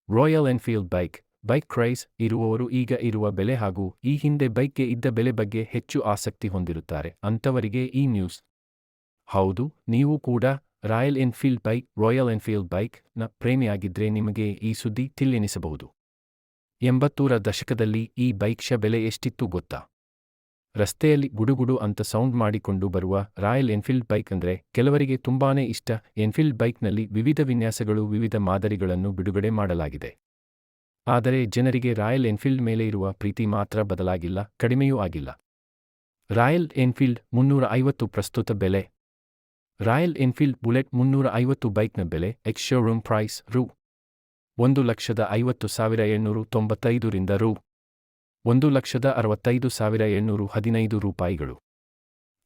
Royal Enfield bike ಕ್ರೈಸ್ ಇರುವವರು ಈಗ ಇರುವ ಬೆಲೆ ಹಾಗೂ ಈ ಹಿಂದೆ ಬೈಕ್ಗೆ ಇದ್ದ ಬೆಲೆ ಬಗ್ಗೆ ಹೆಚ್ಚು ಆಸಕ್ತಿ ಹೊಂದಿರುತ್ತಾರೆ ಅಂಥವರಿಗೆ ಈ ನ್ಯೂಸ್. ಹೌದು, ನೀವು ಕೂಡ ರಾಯಲ್ ಎನ್ಫೀಲ್ಡ್ ಬೈಕ್ನ ಪ್ರೇಮಿಯಾಗಿದ್ರೆ ನಿಮಗೆ ಈ ಸುದ್ದಿ ತಿಳಿಯೆನಿಸಬಹುದು. 80ರ ದಶಕದಲ್ಲಿ ಈ ಬೈಕ್ನ ಬೆಲೆ ಎಷ್ಟಿತ್ತು ಗೊತ್ತಾ? ರಸ್ತೆಯಲ್ಲಿ ಗುಡುಗುಡು ಅಂತ ಸೌಂಡ್ ಮಾಡಿಕೊಂಡು ಬರುವ ರಾಯಲ್ ಎನ್ಫೀಲ್ಡ್ ಬೈಕ್ ಅಂದ್ರೆ ಕೆಲವರಿಗೆ ತುಂಬಾನೇ ಇಷ್ಟ. ಎನ್ಫೀಲ್ಡ್ ಬೈಕ್ನಲ್ಲಿ ವಿವಿಧ ವಿನ್ಯಾಸಗಳು, ವಿವಿಧ ಮಾದರಿಗಳನ್ನು ಬಿಡುಗಡೆ ಮಾಡಲಾಗಿದೆ. ಆದರೆ ಜನರಿಗೆ ರಾಯಲ್ ಎನ್ಫೀಲ್ಡ್ ಮೇಲೆ ಇರುವ ಪ್ರೀತಿ ಮಾತ್ರ ಬದಲಾಗಿಲ್ಲ, ಕಡಿಮೆಯೂ ಆಗಿಲ್ಲ. ರಾಯಲ್ ಎನ್ಫೀಲ್ಡ್ 350 ಪ್ರಸ್ತುತ ಬೆಲೆ. ರಾಯಲ್ ಎನ್ಫೀಲ್ಡ್ ಬುಲೆಟ್ 350 ಬೈಕ್ನ ಬೆಲೆ ಎಕ್ಸ್ ಶೋರೂಮ್ ಪ್ರೈಸ್ ರೂ. 1,50,795 ರಿಂದ ರೂ. 1,65,715 ರೂಪಾಯಿಗಳು.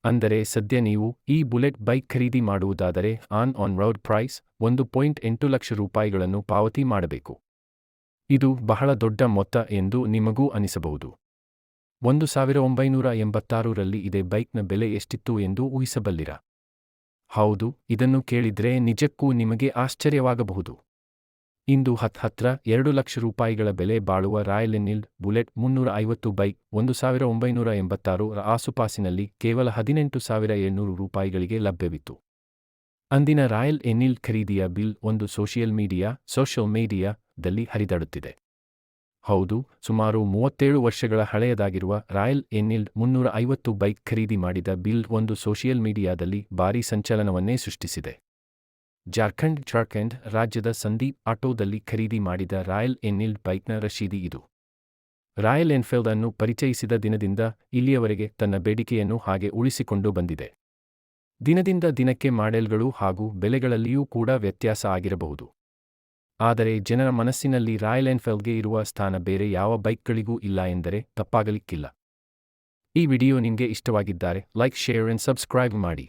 ಅಂದರೆ ಸದ್ಯ ನೀವು ಈ ಬುಲೆಟ್ ಬೈಕ್ ಖರೀದಿ ಮಾಡುವುದಾದರೆ ಆನ್ ರೋಡ್ ಪ್ರೈಸ್ 1.8 ಲಕ್ಷ ರೂಪಾಯಿಗಳನ್ನು ಪಾವತಿ ಮಾಡಬೇಕು. ಇದು ಬಹಳ ದೊಡ್ಡ ಮೊತ್ತ ಎಂದು ನಿಮಗೂ ಅನಿಸಬಹುದು. 1986ರಲ್ಲಿ ಇದೇ ಬೈಕ್ನ ಬೆಲೆ ಎಷ್ಟಿತ್ತು ಎಂದು ಊಹಿಸಬಲ್ಲಿರಾ? ಹೌದು, ಇದನ್ನು ಕೇಳಿದ್ರೆ ನಿಜಕ್ಕೂ ನಿಮಗೆ ಆಶ್ಚರ್ಯವಾಗಬಹುದು. ಇಂದು ಹತ್ರ 2 ಲಕ್ಷ ರೂಪಾಯಿಗಳ ಬೆಲೆ ಬಾಳುವ ರಾಯಲ್ ಎನ್ಫೀಲ್ಡ್ ಬುಲೆಟ್ 350 ಬೈಕ್ 1986ರ ಆಸುಪಾಸಿನಲ್ಲಿ ಕೇವಲ 18,700 ರೂಪಾಯಿಗಳಿಗೆ ಲಭ್ಯವಿತ್ತು. ಅಂದಿನ ರಾಯಲ್ ಎನ್ಫೀಲ್ಡ್ ಖರೀದಿಯ ಬಿಲ್ ಒಂದು ಸೋಷಿಯಲ್ ಮೀಡಿಯಾದಲ್ಲಿ ಹರಿದಾಡುತ್ತಿದೆ. ಹೌದು, ಸುಮಾರು 37 ವರ್ಷಗಳ ಹಳೆಯದಾಗಿರುವ ರಾಯಲ್ ಎನ್ಫೀಲ್ಡ್ 350 ಬೈಕ್ ಖರೀದಿ ಮಾಡಿದ ಬಿಲ್ ಒಂದು ಸೋಷಿಯಲ್ ಮೀಡಿಯಾದಲ್ಲಿ ಭಾರೀ ಸಂಚಲನವನ್ನೇ ಸೃಷ್ಟಿಸಿದೆ. ಜಾರ್ಖಂಡ್ ರಾಜ್ಯದ ಸಂದೀಪ್ ಆಟೋದಲ್ಲಿ ಖರೀದಿ ಮಾಡಿದ ರಾಯಲ್ ಎನ್ಫೀಲ್ಡ್ ಬೈಕ್ನ ರಶೀದಿ ಇದು. ರಾಯಲ್ ಎನ್ಫೀಲ್ಡ್ ಅನ್ನು ಪರಿಚಯಿಸಿದ ದಿನದಿಂದ ಇಲ್ಲಿಯವರೆಗೆ ತನ್ನ ಬೇಡಿಕೆಯನ್ನು ಹಾಗೆ ಉಳಿಸಿಕೊಂಡು ಬಂದಿದೆ. ದಿನದಿಂದ ದಿನಕ್ಕೆ ಮಾಡೆಲ್ಗಳು ಹಾಗೂ ಬೆಲೆಗಳಲ್ಲಿಯೂ ಕೂಡ ವ್ಯತ್ಯಾಸ ಆಗಿರಬಹುದು. ಆದರೆ ಜನರ ಮನಸ್ಸಿನಲ್ಲಿ ರಾಯಲ್ ಎನ್ಫೀಲ್ಡ್ಗೆ ಇರುವ ಸ್ಥಾನ ಬೇರೆ ಯಾವ ಬೈಕ್ಗಳಿಗೂ ಇಲ್ಲ ಎಂದರೆ ತಪ್ಪಾಗಲಿಕ್ಕಿಲ್ಲ. ಈ ವಿಡಿಯೋ ನಿಮಗೆ ಇಷ್ಟವಾಗಿದ್ದರೆ ಲೈಕ್, ಶೇರ್ ಅಂಡ್ ಸಬ್ಸ್ಕ್ರೈಬ್ ಮಾಡಿ.